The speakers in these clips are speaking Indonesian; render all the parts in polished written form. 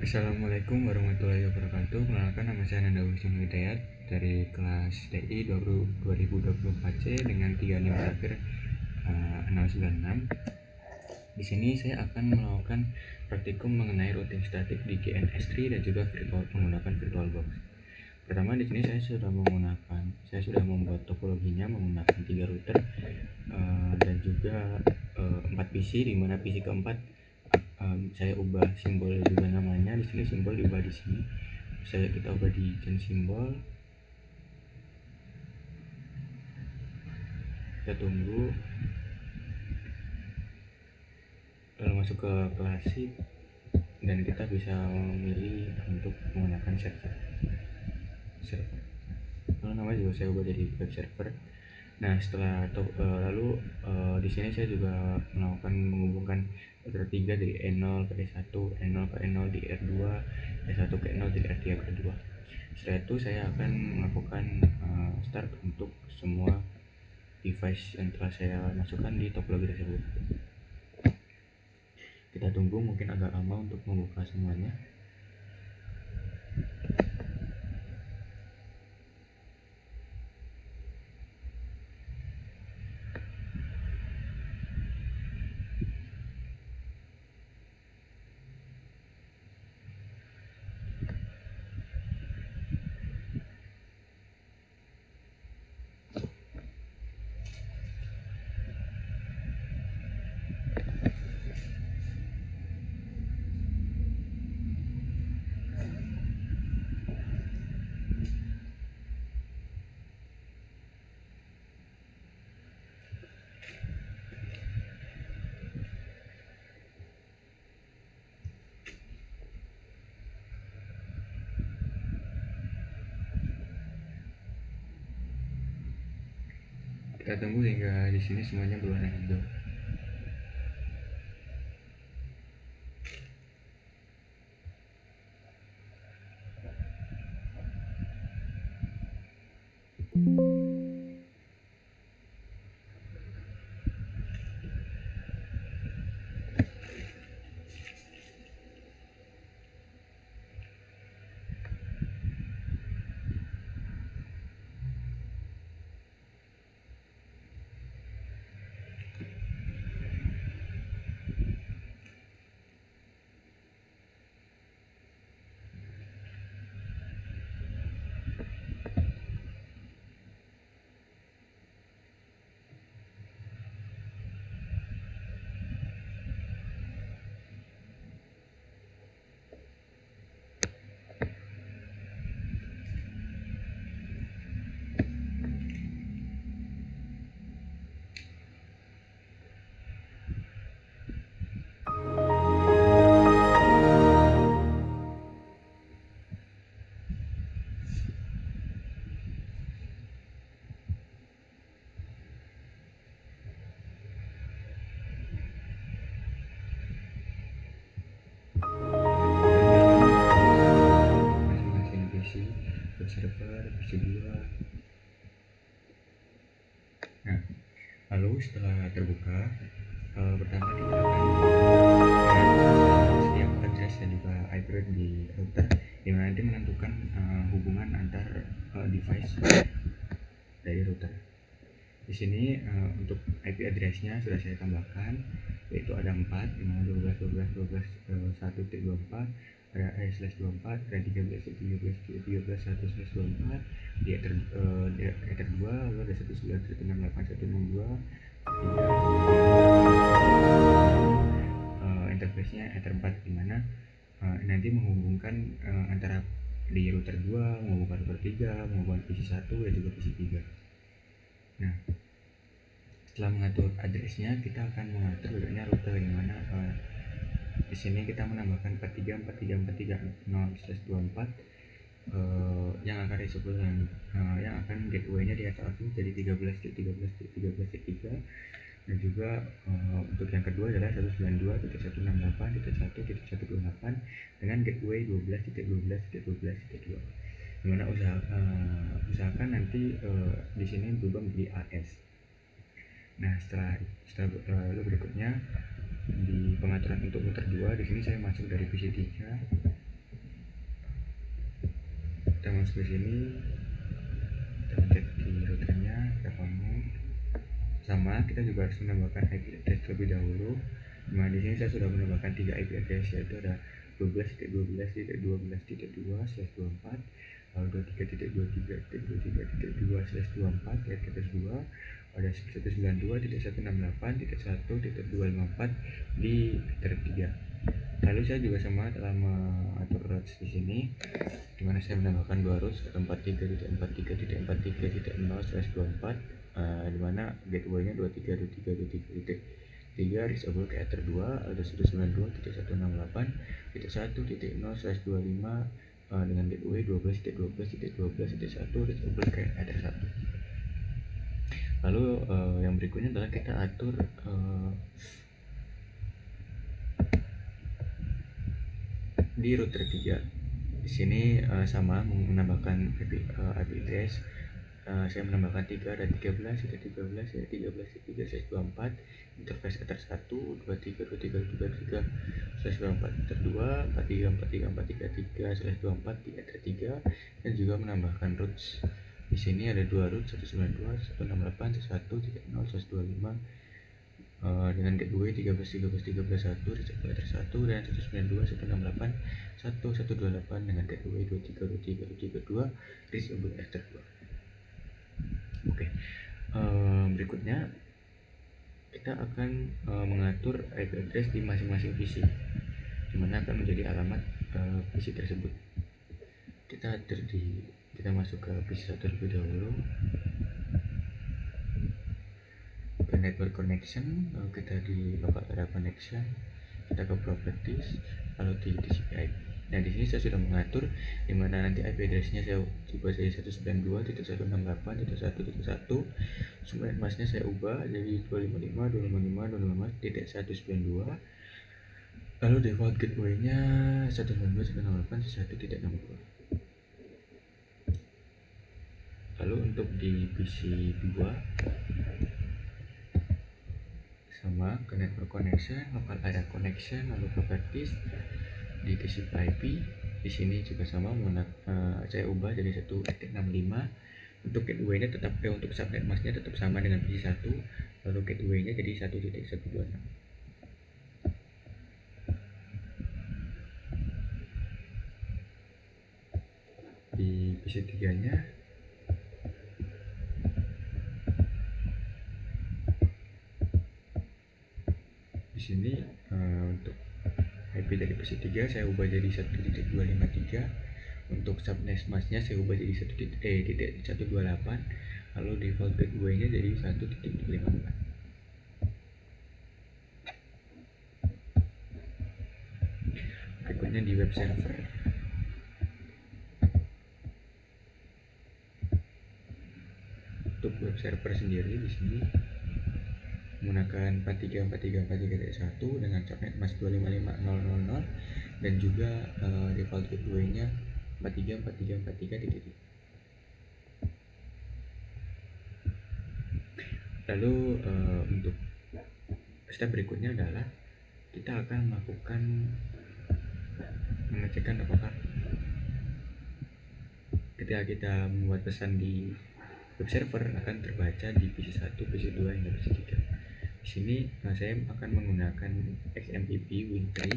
Assalamualaikum warahmatullahi wabarakatuh. Perkenalkan, nama saya Nanda Wisnu Hidayat dari kelas TI 2024C dengan 36 terakhir 096. Di sini saya akan melakukan praktikum mengenai routing statik di GNS3 dan juga menggunakan VirtualBox. Pertama, di sini saya sudah membuat topologinya menggunakan 3 router dan juga 4 PC, di mana PC keempat saya ubah simbol juga namanya. Di sini simbol diubah di sini. Kita ubah di change simbol. Kita tunggu. Lalu masuk ke klasik dan kita bisa memilih untuk menggunakan server. Lalu namanya juga saya ubah jadi web server. Nah, di sini saya juga melakukan menghubungkan router 3 dari E0 ke E1, E0 ke E0 di R2, E1 ke E0 di R3 ke R2. Setelah itu saya akan melakukan start untuk semua device yang telah saya masukkan di topologi tersebut. Kita tunggu, mungkin agak lama untuk membuka semuanya. Kita tunggu hingga di sini semuanya berwarna hijau. Masing-masing PC, web server, PC 2. Nah, lalu setelah terbuka, pertama kita akan setiap address dan juga IP di router, yang nanti menentukan hubungan antar device dari router. Di sini untuk IP address-nya sudah saya tambahkan, yaitu ada 4, di mana 1.24, ada E/24, ada 13.13.13.1/24, di Ether 2, lalu ada 19168.162, 3, interface-nya Ether 4, di mana nanti menghubungkan antara di router 2, menghubungkan router 3, menghubungkan PC 1 dan juga PC 3. Nah, setelah mengatur address-nya, kita akan mengatur bagaimana router, yang mana di sini kita menambahkan 43.43.43.0/24 yang akan disebut yang akan gateway-nya di SLC jadi 13.13.13.3, dan juga untuk yang kedua adalah 192.168.1.128 dengan gateway 12.12.12.2, dimana usahakan nanti di sini berubah menjadi AS. Nah, setelah berikutnya di pengaturan untuk router 2, di sini saya masuk dari PC 3, masuk ke sini, kita pencet di routernya, kita connect. Sama, kita juga harus menambahkan IP address terlebih dahulu. Nah, di sini saya sudah menambahkan 3 IP address, yaitu ada 12.12.12.2/24, lalu 23.23.23.2/24 /2, ada 192.168.1.254 di router 3. Lalu saya juga sama telah mengatur routes di sini, dimana saya menambahkan 2 routes, 43.43.43.0/24, dimana gateway-nya 23.23.23.3 reachable ke Ether 2, ada 192.168.1.0/25 dengan gateway 12.12.12.1 reachable ke Ether 1. Lalu yang berikutnya adalah kita atur di router 3. Di sini sama menambahkan IP address. Saya menambahkan 3, ada 13.13.13.3/24, interface Ether 1, 23.23.23/24 Ether 2, 43.43.43/24 di Ether 3, dan juga menambahkan routes. Di sini ada 2 routes, 192.168.1.0/25 dengan gateway 13.13.13.1 reachable Ether 1, dan 192.168.1.128 dengan gateway 23.23.23.2 reachable Ether 2. Oke, berikutnya kita akan mengatur IP address di masing-masing PC, dimana akan menjadi alamat PC tersebut. Kita masuk ke PC 1 terlebih dahulu, ke network connection, lalu kita di local area connection, kita ke properties, lalu di TCP IP. Nah, di sini saya sudah mengatur di mana nanti IP address-nya saya ubah jadi 192.168.1.1. Subnet masknya saya ubah jadi 255.255.255.192. Lalu default gateway-nya 192.168.1.62. Lalu untuk di PC 2 sama, ke network connection, local area connection, lalu properties, di TCP IP. Di sini juga sama, saya ubah jadi 1.65. Untuk gateway-nya tetap untuk subnet masknya tetap sama dengan PC 1, lalu gateway-nya jadi 1.126. Di PC 3-nya di sini untuk IP dari PC 3 saya ubah jadi 1.253. Untuk subnet masknya saya ubah jadi 1.128, lalu default gateway-nya jadi 1.54. Berikutnya di web server. Untuk web server sendiri di sini menggunakan 43.43.43.1 dengan subnet mask 255.000 dan juga default gateway-nya 43.43.43.3. Lalu untuk step berikutnya adalah kita akan melakukan mengecekkan apakah ketika kita membuat pesan di web server akan terbaca di PC 1, PC 2 hingga PC 3. Di sini saya akan menggunakan XMPP Win3,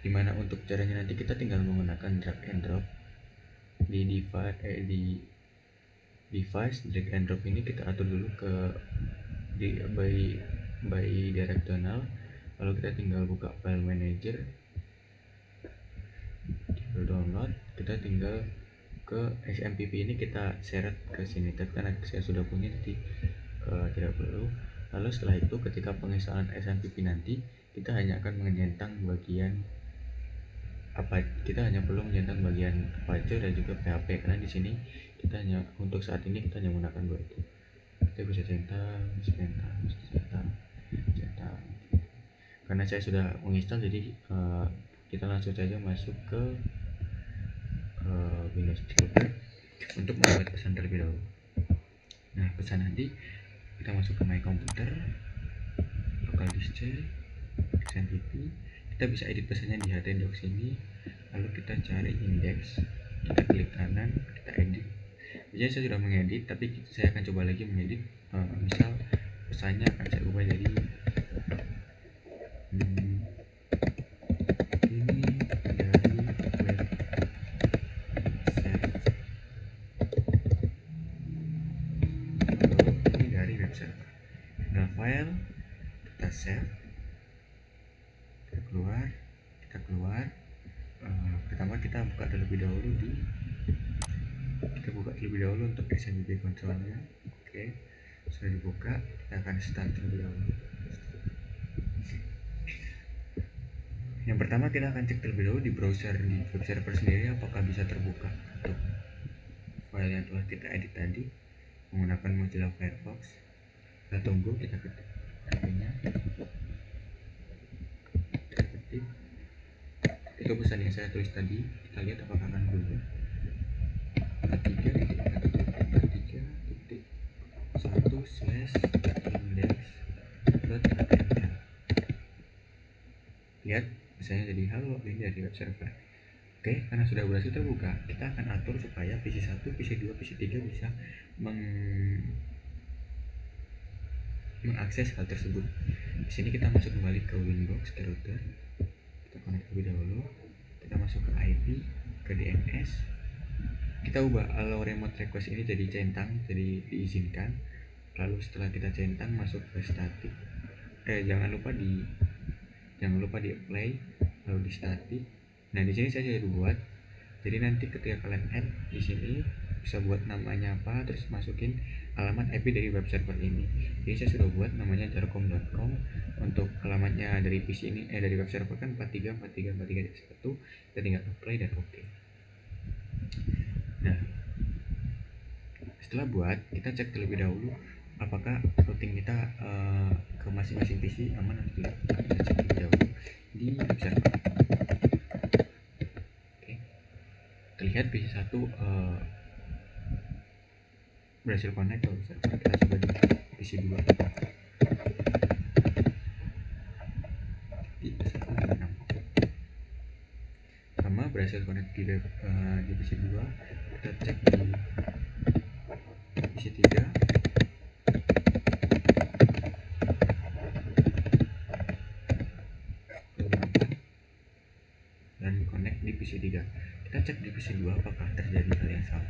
dimana untuk caranya nanti kita tinggal menggunakan drag and drop di device drag and drop ini kita atur dulu ke by directional, lalu kita tinggal buka file manager, tinggal download, kita tinggal ke XMPP ini kita seret ke sini, tapi karena saya sudah punya jadi tidak perlu. Lalu setelah itu ketika penginstalan XMPP nanti kita hanya akan menyentang bagian kita hanya perlu menyentang bagian Apache dan juga PHP, karena di sini kita hanya untuk saat ini kita hanya menggunakan dua itu. Kita bisa centang. Karena saya sudah menginstal, jadi kita langsung saja masuk ke Windows Explorer untuk membuat pesan terlebih dahulu. Nah, pesan nanti kita masuk ke My Computer, local disk C, XMPP. Kita bisa edit pesannya di htdocs ini, lalu kita cari index kita klik kanan, kita edit. Biasanya saya sudah mengedit, tapi saya akan coba lagi mengedit. Misal pesannya akan saya ubah jadi ini dari web server. Ini dari web server. Nah, file kita save, kita keluar. Pertama kita buka terlebih dahulu untuk XMPP controlnya. Oke, sudah dibuka, kita akan start terlebih dahulu. Yang pertama kita akan cek terlebih dahulu di browser di web server sendiri apakah bisa terbuka untuk file yang telah kita edit tadi menggunakan Mozilla Firefox. Kita tunggu, kita ketik IP-nya, kita ketik. Itu pesan yang saya tulis tadi, kita lihat apakah akan berubah. 1/index.html. Lihat, misalnya jadi halo, ini dari web server. Oke, karena sudah berhasil terbuka, kita akan atur supaya PC1, PC2, PC3 bisa mengakses hal tersebut. Di sini kita masuk kembali ke Winbox, ke router. Kita connect terlebih dahulu. Kita masuk ke IP, ke DNS. Kita ubah allow remote request ini jadi centang, jadi diizinkan. Lalu setelah kita centang, masuk ke static. Jangan lupa di apply, lalu di static. Nah, di sini saya sudah buat. Jadi nanti ketika kalian add di sini bisa buat namanya apa, terus masukin alamat IP dari web server ini. Jadi saya sudah buat namanya jarcom.com. Untuk alamatnya dari PC ini, dari web server kan 434343.1. Kita tinggal apply dan oke. Nah, setelah buat, kita cek terlebih dahulu apakah routing kita ke masing-masing PC aman atau tidak. Kita cek terlebih dahulu di web server. Oke. Terlihat PC1 berhasil connect ke web server. Kita coba di PC2. Sama berhasil connect di PC2. Kita cek di PC3. Dan connect di PC3. Kita cek di PC2 apakah terjadi hal yang sama.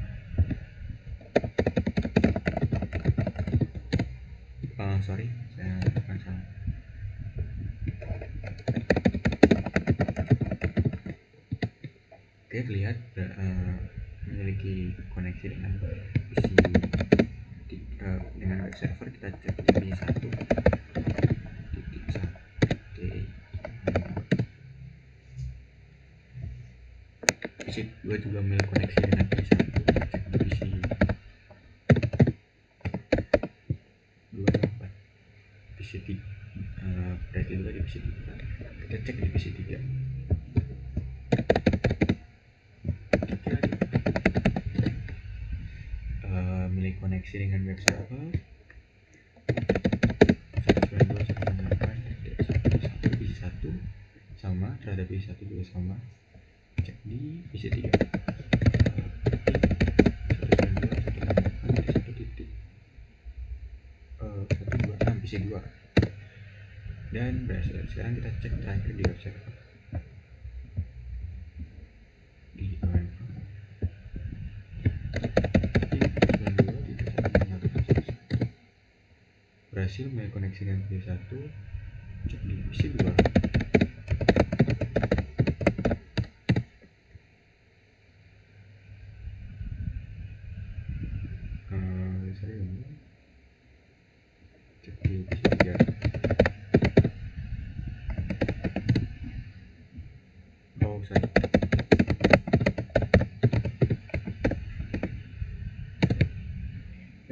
Sorry, saya bukan salah. Oke, terlihat memiliki koneksi dengan PC dengan web server. Kita cek di PC1. PC2 juga memiliki koneksi dengan PC1. Kita cek di PC2 PC3. Berarti juga di PC3. Kita cek di PC3. Memiliki koneksi dengan web server 192.168.1 PC1 sama, terhadap PC1 juga sama. Cek di PC3. 192.168.1.126 PC2 dan berhasil. Sekarang kita cek terakhir di web server di berhasil koneksi dengan PC1. Cek di PC2. Cek di PC3.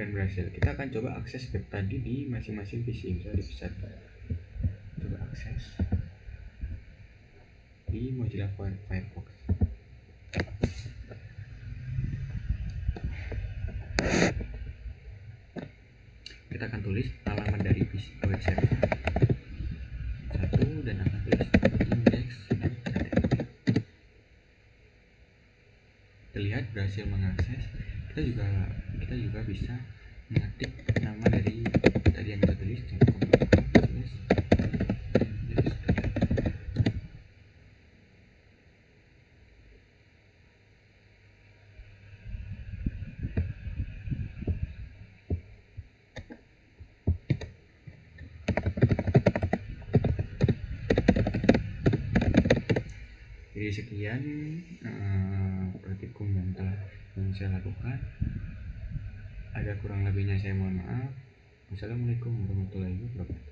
Dan berhasil. Kita akan coba akses web tadi di masing-masing PC. Misalnya di PC1, coba akses di Mozilla Firefox. Kita akan tulis alamat dari PC web server 1 dan akan tulis index. terlihat berhasil mengakses, kita juga bisa mengetik nama dari tadi yang kita tulis di komputer. Jadi sekian praktikum yang saya lakukan. Ada kurang lebihnya saya mohon maaf. Wassalamualaikum warahmatullahi wabarakatuh.